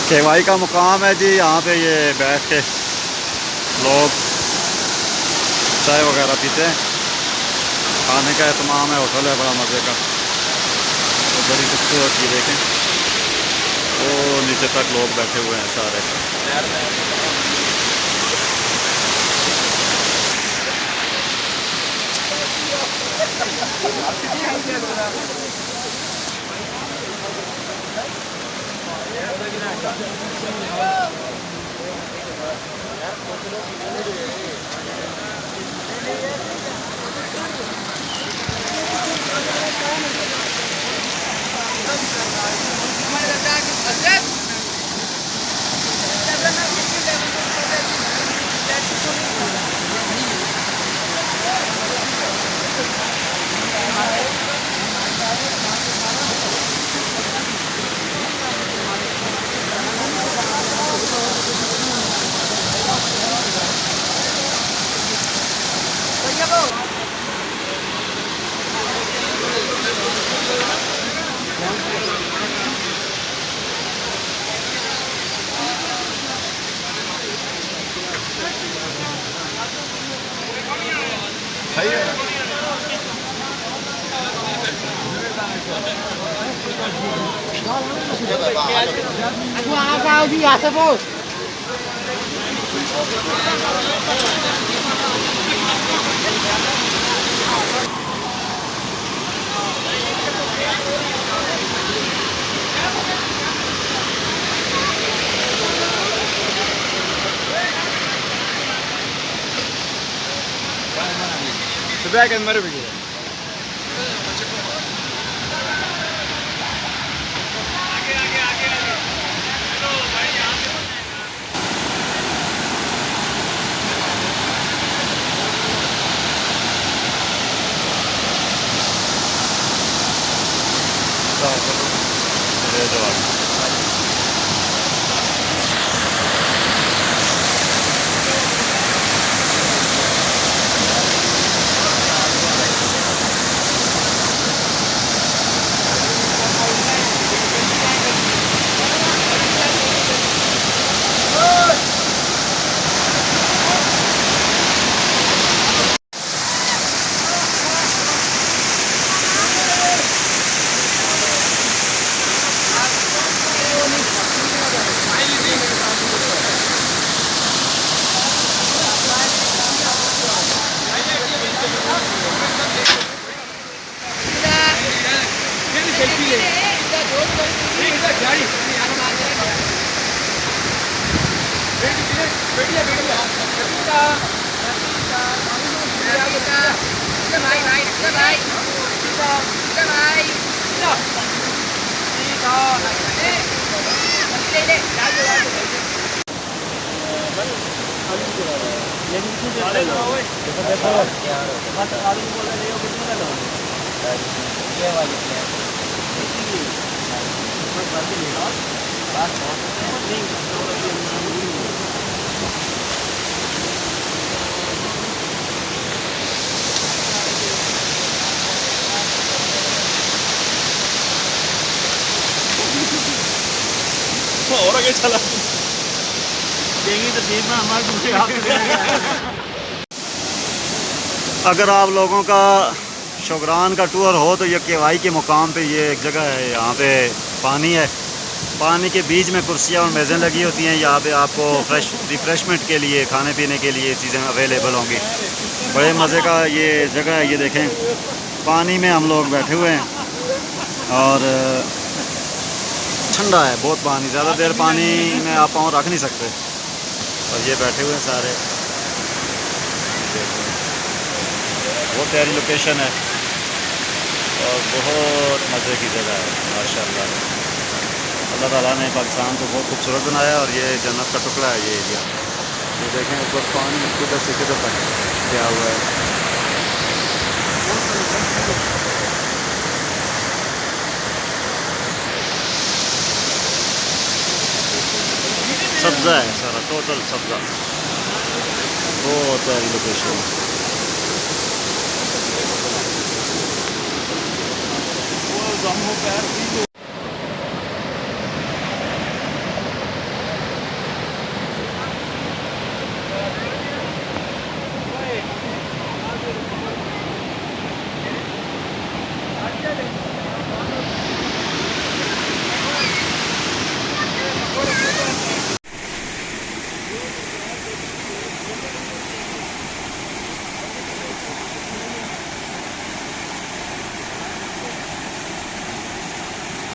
KY का मुकाम है जी। यहाँ पे ये बैठ के लोग चाय वगैरह पीते हैं। खाने का एहतमाम है, होटल है बड़ा मज़े का। तो बड़ी खूबसूरत ये देखें, वो नीचे तक लोग बैठे हुए हैं सारे। Aku apa dia sebut? Sudah kan baru begitu. और आगे चला देंगे तो ठीक ना हमारे दूसरे हाथ। अगर आप लोगों का शोगरान का टूर हो तो ये केवाई के मुकाम पे ये एक जगह है। यहाँ पे पानी है, पानी के बीच में कुर्सियाँ और मेज़ें लगी होती हैं। यहाँ पे आपको रिफ़्रेशमेंट के लिए, खाने पीने के लिए चीज़ें अवेलेबल होंगी। बड़े मज़े का ये जगह है। ये देखें, पानी में हम लोग बैठे हुए हैं और ठंडा है बहुत पानी। ज़्यादा देर पानी में आप पाँव रख नहीं सकते। और ये बैठे हुए हैं सारे। बहुत प्यारी लोकेशन है और बहुत मज़े की जगह है माशाल्लाह। अल्लाह ताला ने पाकिस्तान को बहुत खूबसूरत बनाया और ये जन्नत का टुकड़ा है ये एरिया। ये देखें ऊपर पानी किधर से किधर तक गया हुआ है। सब्ज़ा है सारा, टोटल सब्ज़ा। बहुत प्यारी लोकेशन है।